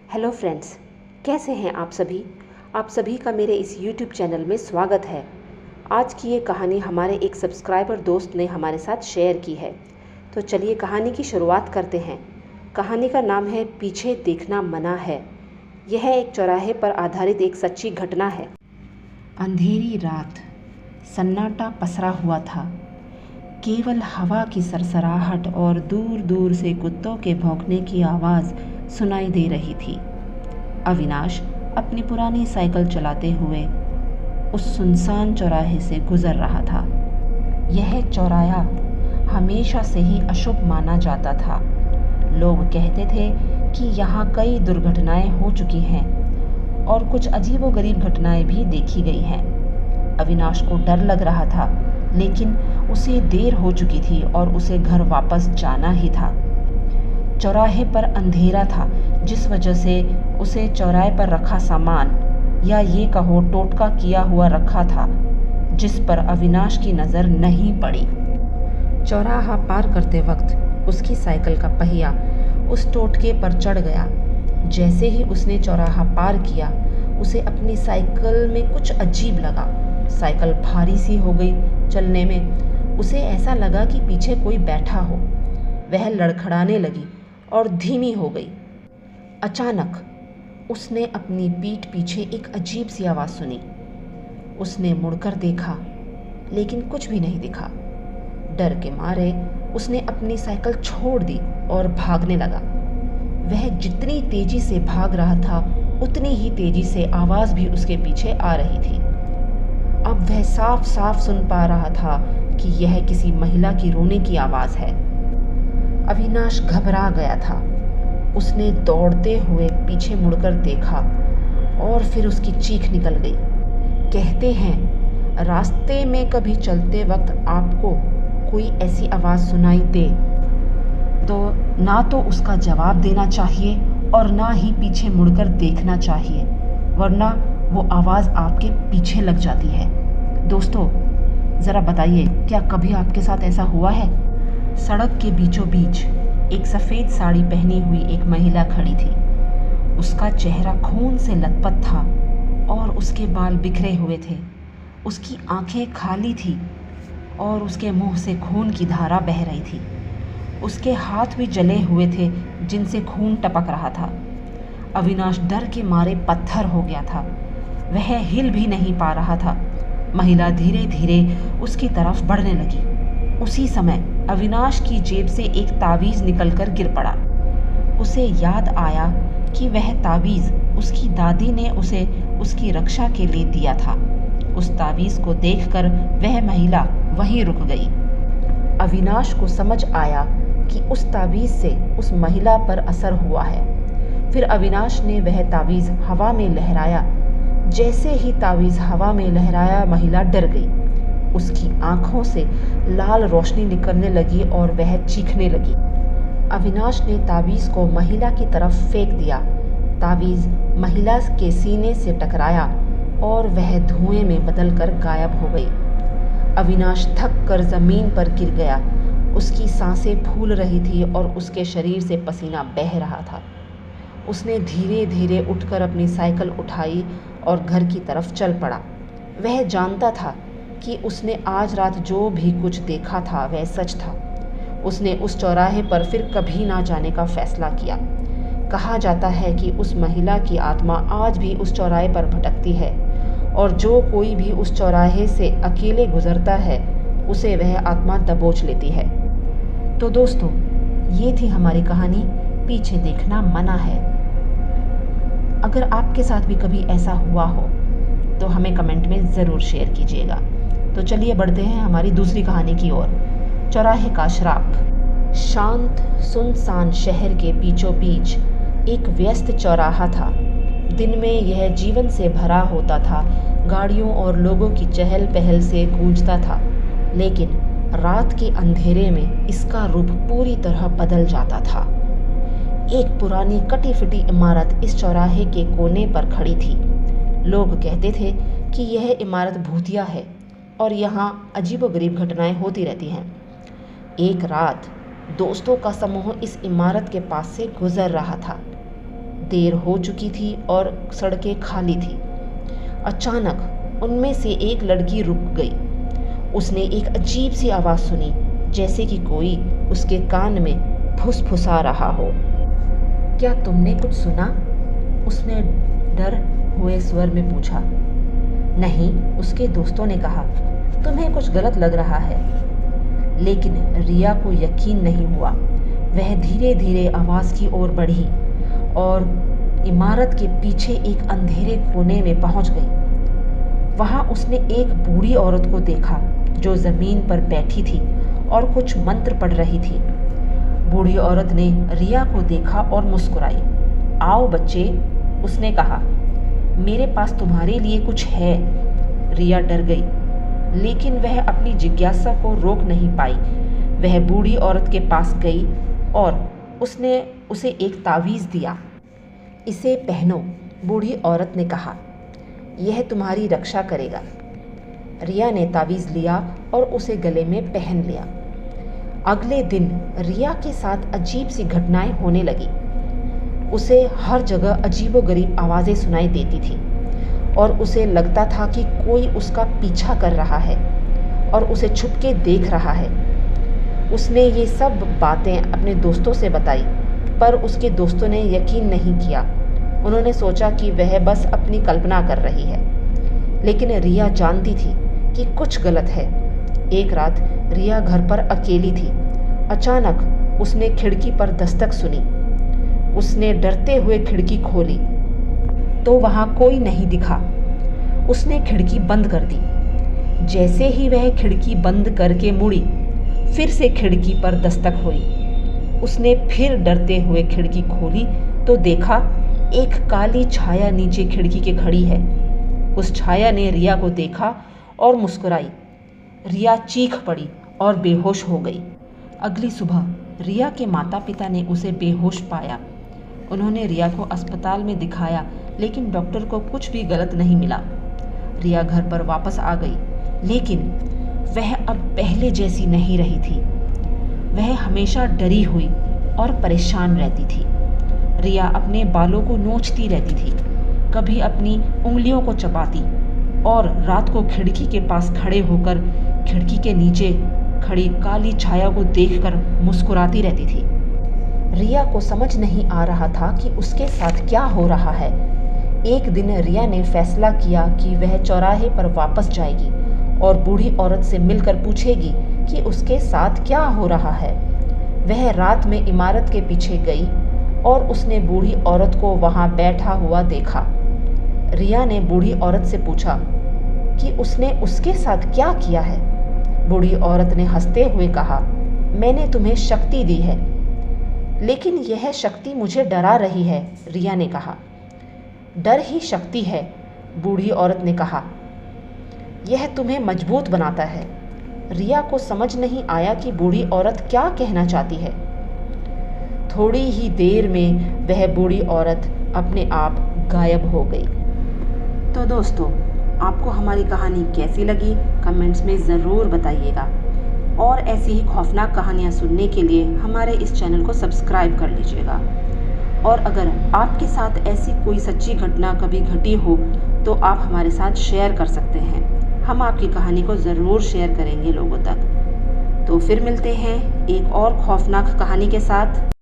Hello friends, कैसे हैं आप सभी। आप सभी का मेरे इस यूट्यूब चैनल में स्वागत है। आज की ये कहानी हमारे एक सब्सक्राइबर दोस्त ने हमारे साथ शेयर की है। तो चलिए कहानी की शुरुआत करते हैं। कहानी का नाम है पीछे देखना मना है। यह एक चौराहे पर आधारित एक सच्ची घटना है। अंधेरी रात, सन्नाटा पसरा हुआ था। केवल हवा की सरसराहट और दूर दूर से कुत्तों के भौंकने की आवाज़ सुनाई दे रही थी। अविनाश अपनी पुरानी साइकिल चलाते हुए उस सुनसान चौराहे से गुजर रहा था। यह चौराहा हमेशा से ही अशुभ माना जाता था। लोग कहते थे कि यहाँ कई दुर्घटनाएं हो चुकी हैं और कुछ अजीबोगरीब घटनाएं भी देखी गई हैं। अविनाश को डर लग रहा था, लेकिन उसे देर हो चुकी थी और उसे घर वापस जाना ही था। चौराहे पर अंधेरा था, जिस वजह से उसे चौराहे पर रखा सामान, या ये कहो टोटका किया हुआ रखा था, जिस पर अविनाश की नज़र नहीं पड़ी। चौराहा पार करते वक्त उसकी साइकिल का पहिया उस टोटके पर चढ़ गया। जैसे ही उसने चौराहा पार किया, उसे अपनी साइकिल में कुछ अजीब लगा। साइकिल भारी सी हो गई चलने में। उसे ऐसा लगा कि पीछे कोई बैठा हो। वह लड़खड़ाने लगी और धीमी हो गई। अचानक उसने अपनी पीठ पीछे एक अजीब सी आवाज़ सुनी। उसने मुड़कर देखा, लेकिन कुछ भी नहीं दिखा। डर के मारे उसने अपनी साइकिल छोड़ दी और भागने लगा। वह जितनी तेजी से भाग रहा था, उतनी ही तेजी से आवाज़ भी उसके पीछे आ रही थी। अब वह साफ साफ सुन पा रहा था कि यह किसी महिला की रोने की आवाज़ है। अविनाश घबरा गया था। उसने दौड़ते हुए पीछे मुड़कर देखा और फिर उसकी चीख निकल गई। कहते हैं, रास्ते में कभी चलते वक्त आपको कोई ऐसी आवाज़ सुनाई दे तो ना तो उसका जवाब देना चाहिए और ना ही पीछे मुड़कर देखना चाहिए, वरना वो आवाज़ आपके पीछे लग जाती है। दोस्तों, ज़रा बताइए, क्या कभी आपके साथ ऐसा हुआ है? सड़क के बीचों बीच एक सफ़ेद साड़ी पहनी हुई एक महिला खड़ी थी। उसका चेहरा खून से लथपथ था और उसके बाल बिखरे हुए थे। उसकी आंखें खाली थी और उसके मुंह से खून की धारा बह रही थी। उसके हाथ भी जले हुए थे, जिनसे खून टपक रहा था। अविनाश डर के मारे पत्थर हो गया था। वह हिल भी नहीं पा रहा था। महिला धीरे धीरे उसकी तरफ बढ़ने लगी। उसी समय अविनाश की जेब से एक तावीज़ निकलकर गिर पड़ा। उसे याद आया कि वह तावीज़ उसकी दादी ने उसे उसकी रक्षा के लिए दिया था। उस तावीज़ को देखकर वह महिला वहीं रुक गई। अविनाश को समझ आया कि उस तावीज़ से उस महिला पर असर हुआ है। फिर अविनाश ने वह तावीज़ हवा में लहराया। जैसे ही तावीज़ हवा में लहराया, महिला डर गई। उसकी आंखों से लाल रोशनी निकलने लगी और वह चीखने लगी। अविनाश ने तावीज़ को महिला की तरफ फेंक दिया। तावीज़ महिला के सीने से टकराया और वह धुएं में बदलकर गायब हो गई। अविनाश थक कर ज़मीन पर गिर गया। उसकी सांसें फूल रही थी और उसके शरीर से पसीना बह रहा था। उसने धीरे धीरे उठकर अपनी साइकिल उठाई और घर की तरफ चल पड़ा। वह जानता था कि उसने आज रात जो भी कुछ देखा था वह सच था। उसने उस चौराहे पर फिर कभी ना जाने का फैसला किया। कहा जाता है कि उस महिला की आत्मा आज भी उस चौराहे पर भटकती है और जो कोई भी उस चौराहे से अकेले गुजरता है, उसे वह आत्मा दबोच लेती है। तो दोस्तों, ये थी हमारी कहानी पीछे देखना मना है। अगर आपके साथ भी कभी ऐसा हुआ हो तो हमें कमेंट में ज़रूर शेयर कीजिएगा। तो चलिए बढ़ते हैं हमारी दूसरी कहानी की ओर। चौराहे का श्राप। शांत सुनसान शहर के बीचों बीच एक व्यस्त चौराहा था। दिन में यह जीवन से भरा होता था, गाड़ियों और लोगों की चहल पहल से गूंजता था। लेकिन रात के अंधेरे में इसका रूप पूरी तरह बदल जाता था। एक पुरानी कटी फिटी इमारत इस चौराहे के कोने पर खड़ी थी। लोग कहते थे कि यह इमारत भूतिया है और यहाँ अजीबोगरीब घटनाएं होती रहती हैं। एक रात दोस्तों का समूह इस इमारत के पास से गुजर रहा था। देर हो चुकी थी और सड़कें खाली थी। अचानक उनमें से एक लड़की रुक गई। उसने एक अजीब सी आवाज़ सुनी, जैसे कि कोई उसके कान में फुसफुसा रहा हो। क्या तुमने कुछ सुना? उसने डर हुए स्वर में पूछा। नहीं, उसके दोस्तों ने कहा, तुम्हें कुछ गलत लग रहा है। लेकिन रिया को यकीन नहीं हुआ। वह धीरे धीरे आवाज़ की ओर बढ़ी और इमारत के पीछे एक अंधेरे कोने में पहुंच गई। वहां उसने एक बूढ़ी औरत को देखा जो ज़मीन पर बैठी थी और कुछ मंत्र पढ़ रही थी। बूढ़ी औरत ने रिया को देखा और मुस्कुराई। आओ बच्चे, उसने कहा, मेरे पास तुम्हारे लिए कुछ है। रिया डर गई, लेकिन वह अपनी जिज्ञासा को रोक नहीं पाई। वह बूढ़ी औरत के पास गई और उसने उसे एक तावीज़ दिया। इसे पहनो, बूढ़ी औरत ने कहा, यह तुम्हारी रक्षा करेगा। रिया ने तावीज़ लिया और उसे गले में पहन लिया। अगले दिन रिया के साथ अजीब सी घटनाएं होने लगी। उसे हर जगह अजीबोगरीब आवाज़ें सुनाई देती थी और उसे लगता था कि कोई उसका पीछा कर रहा है और उसे छुपके देख रहा है। उसने ये सब बातें अपने दोस्तों से बताई, पर उसके दोस्तों ने यकीन नहीं किया। उन्होंने सोचा कि वह बस अपनी कल्पना कर रही है, लेकिन रिया जानती थी कि कुछ गलत है। एक रात रिया घर पर अकेली थी। अचानक उसने खिड़की पर दस्तक सुनी। उसने डरते हुए खिड़की खोली तो वहाँ कोई नहीं दिखा। उसने खिड़की बंद कर दी। जैसे ही वह खिड़की बंद करके मुड़ी, फिर से खिड़की पर दस्तक हुई। उसने फिर डरते हुए खिड़की खोली तो देखा एक काली छाया नीचे खिड़की के खड़ी है। उस छाया ने रिया को देखा और मुस्कुराई। रिया चीख पड़ी और बेहोश हो गई। अगली सुबह रिया के माता पिता ने उसे बेहोश पाया। उन्होंने रिया को अस्पताल में दिखाया, लेकिन डॉक्टर को कुछ भी गलत नहीं मिला। रिया घर पर वापस आ गई, लेकिन वह अब पहले जैसी नहीं रही थी। वह हमेशा डरी हुई और परेशान रहती थी। रिया अपने बालों को नोचती रहती थी, कभी अपनी उंगलियों को चबाती और रात को खिड़की के पास खड़े होकर खिड़की के नीचे खड़ी काली छाया को देखकर मुस्कुराती रहती थी। रिया को समझ नहीं आ रहा था कि उसके साथ क्या हो रहा है। एक दिन रिया ने फैसला किया कि वह चौराहे पर वापस जाएगी और बूढ़ी औरत से मिलकर पूछेगी कि उसके साथ क्या हो रहा है। वह रात में इमारत के पीछे गई और उसने बूढ़ी औरत को वहां बैठा हुआ देखा। रिया ने बूढ़ी औरत से पूछा कि उसने उसके साथ क्या किया है। बूढ़ी औरत ने हंसते हुए कहा, मैंने तुम्हें शक्ति दी है, लेकिन यह शक्ति मुझे डरा रही है। रिया ने कहा, डर ही शक्ति है, बूढ़ी औरत ने कहा, यह तुम्हें मजबूत बनाता है। रिया को समझ नहीं आया कि बूढ़ी औरत क्या कहना चाहती है। थोड़ी ही देर में वह बूढ़ी औरत अपने आप गायब हो गई। तो दोस्तों, आपको हमारी कहानी कैसी लगी कमेंट्स में ज़रूर बताइएगा, और ऐसी ही खौफनाक कहानियाँ सुनने के लिए हमारे इस चैनल को सब्सक्राइब कर लीजिएगा। और अगर आपके साथ ऐसी कोई सच्ची घटना कभी घटी हो तो आप हमारे साथ शेयर कर सकते हैं। हम आपकी कहानी को ज़रूर शेयर करेंगे लोगों तक। तो फिर मिलते हैं एक और खौफनाक कहानी के साथ।